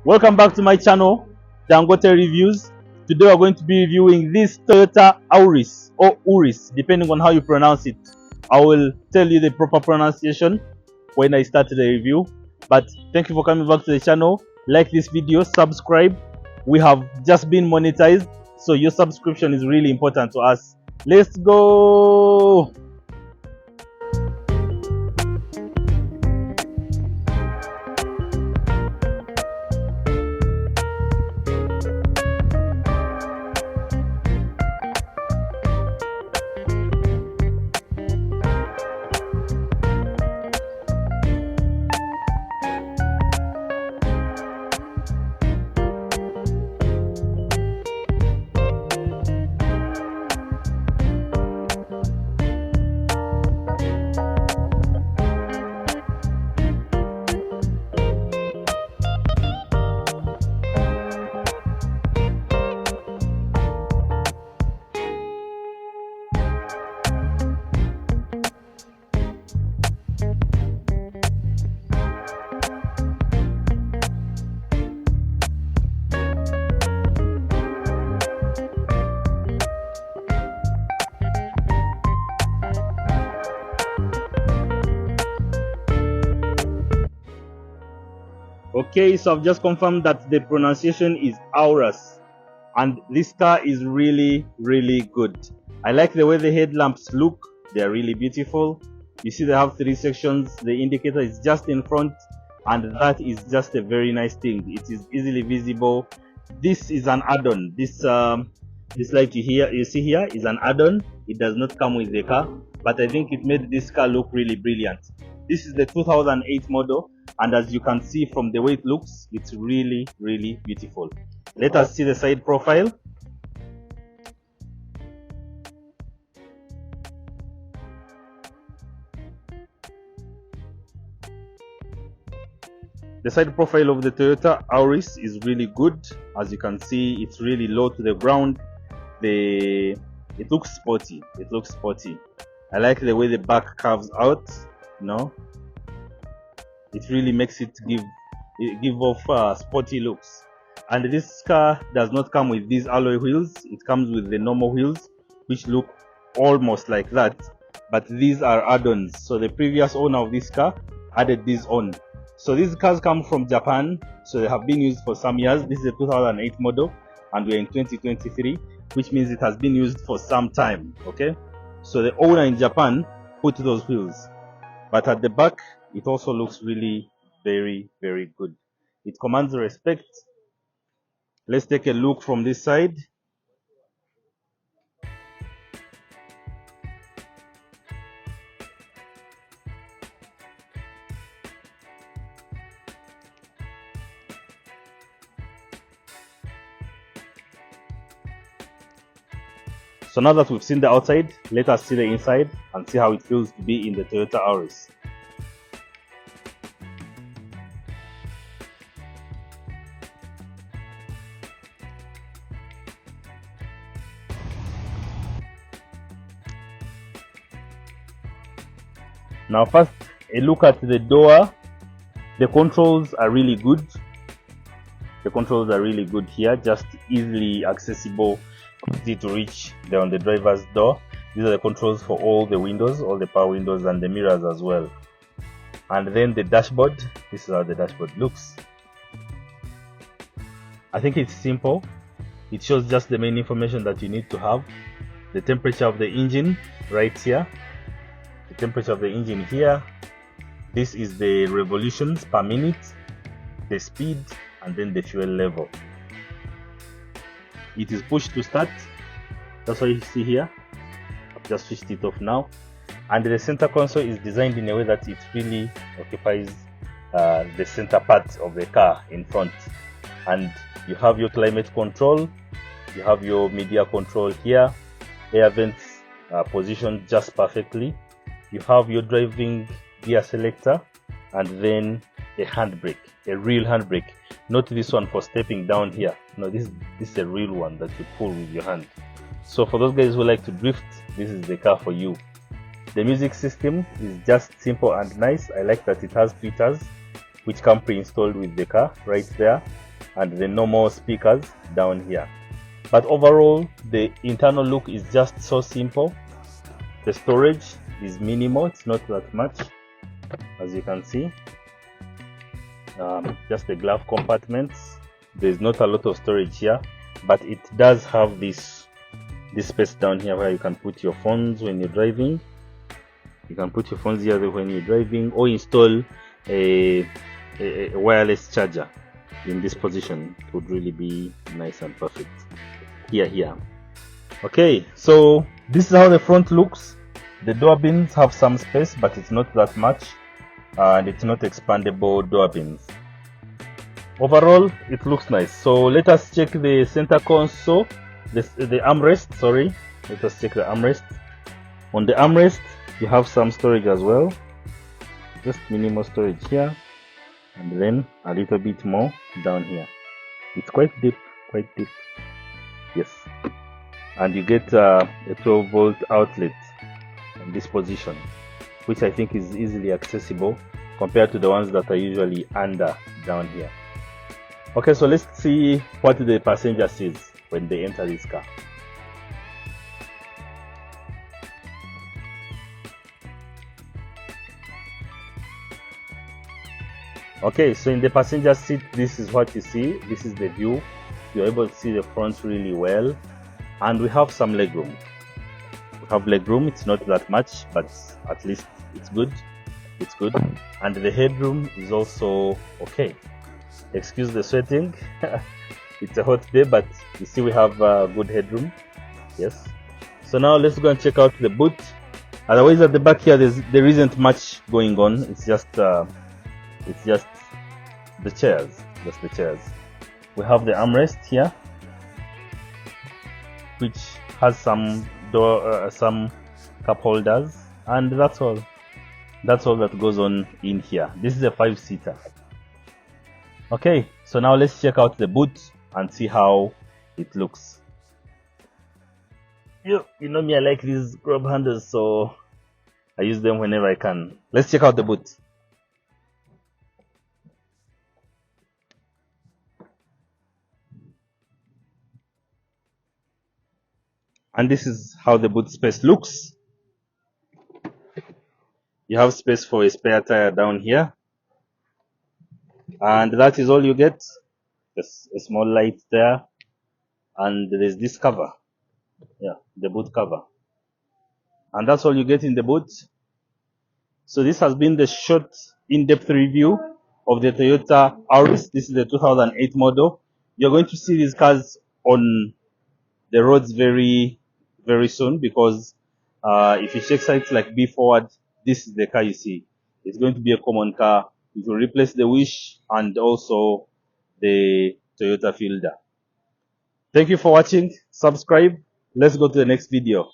Welcome back to my channel, Dangote Reviews. Today we're going to be reviewing this Toyota Auris or Auris, depending on how you pronounce it. I will tell you the proper pronunciation when I start the review. But thank you for coming back to the channel. Like this video, subscribe. We have just been monetized, so your subscription is really important to us. Let's go! Okay, so I've just confirmed that the pronunciation is Auris, and this car is really good. I like the way the headlamps look. They're really beautiful. You see they have 3 sections. The indicator is just in front, and that is just a very nice thing. It is easily visible. This is an add-on. This light you see here is an add-on. It does not come with the car, but I think it made this car look really brilliant. This is the 2008 model, and as you can see from the way it looks, it's really beautiful. Let us see the side profile. The side profile of the Toyota Auris is really good. As you can see, it's really low to the ground. It looks sporty. It looks sporty. I like the way the back curves out. It really makes it give off sporty looks. And this car does not come with these alloy wheels. It comes with the normal wheels, which look almost like that, but these are add-ons. So the previous owner of this car added these on. So these cars come from Japan, so they have been used for some years. This is a 2008 model, and we're in 2023, which means it has been used for some time. Okay, so the owner in Japan put those wheels, but at the back it also looks really very good. It commands respect. Let's take a look from this side. So now that we've seen the outside, let us see the inside and see how it feels to be in the Toyota Auris. Now first, a look at the door. The controls are really good. The controls are really good here, just easily accessible, easy to reach. They're on the driver's door. These are the controls for all the windows, all the power windows and the mirrors as well. And then the dashboard. This is how the dashboard looks. I think it's simple. It shows just the main information that you need to have. The temperature of the engine right here. The temperature of the engine here. This is the revolutions per minute, the speed, and then the fuel level. It is push to start. That's what you see here. I've just switched it off now. And the center console is designed in a way that it really occupies the center part of the car in front. And you have your climate control. You have your media control here. Air vents are positioned just perfectly. You have your driving gear selector, and then a handbrake, a real handbrake, not this one for stepping down here. No, this is a real one that you pull with your hand. So for those guys who like to drift, this is the car for you. The music system is just simple and nice. I like that it has tweeters which come pre-installed with the car right there. and the normal speakers down here. But overall, the internal look is just so simple. The storage is minimal, it's not that much, as you can see. Just the glove compartments. There's not a lot of storage here, but it does have this space down here where you can put your phones when you're driving. You can put your phones here when you're driving, or install a wireless charger in this position. It would really be nice and perfect. Here. Okay, so this is how the front looks. The door bins have some space, but it's not that much, and it's not expandable door bins. Overall, it looks nice. So let us check the center console, the armrest. Sorry, let us check the armrest. On the armrest, you have some storage as well, just minimal storage here, and then a little bit more down here. It's quite deep. Yes, and you get a 12-volt outlet in this position, which I think is easily accessible compared to the ones that are usually under down here. Okay, so let's see what the passenger sees when they enter this car. Okay, so in the passenger seat, this is what you see. This is the view. You're able to see the front really well, and we have some legroom. It's not that much, but at least it's good. And the headroom is also okay. Excuse the sweating. It's a hot day, but you see we have good headroom. Yes. So now let's go and check out the boot. Otherwise, at the back here, there isn't much going on. It's just the chairs. We have the armrest here, which has some some cup holders, and that's all that goes on in here. This is a 5-seater. Okay, so now let's check out the boot and see how it looks. You know me, I like these grab handles, so I use them whenever I can. Let's check out the boot. And this is how the boot space looks. You have space for a spare tire down here, and that is all you get. Just a small light there, and there's this cover, the boot cover, and that's all you get in the boot. So this has been the short in-depth review of the Toyota Auris. This is the 2008 model. You're going to see these cars on the roads very soon, because if you check sites like B Forward, this is the car you see. It's going to be a common car. It will replace the Wish and also the Toyota Fielder. Thank you for watching. Subscribe. Let's go to the next video.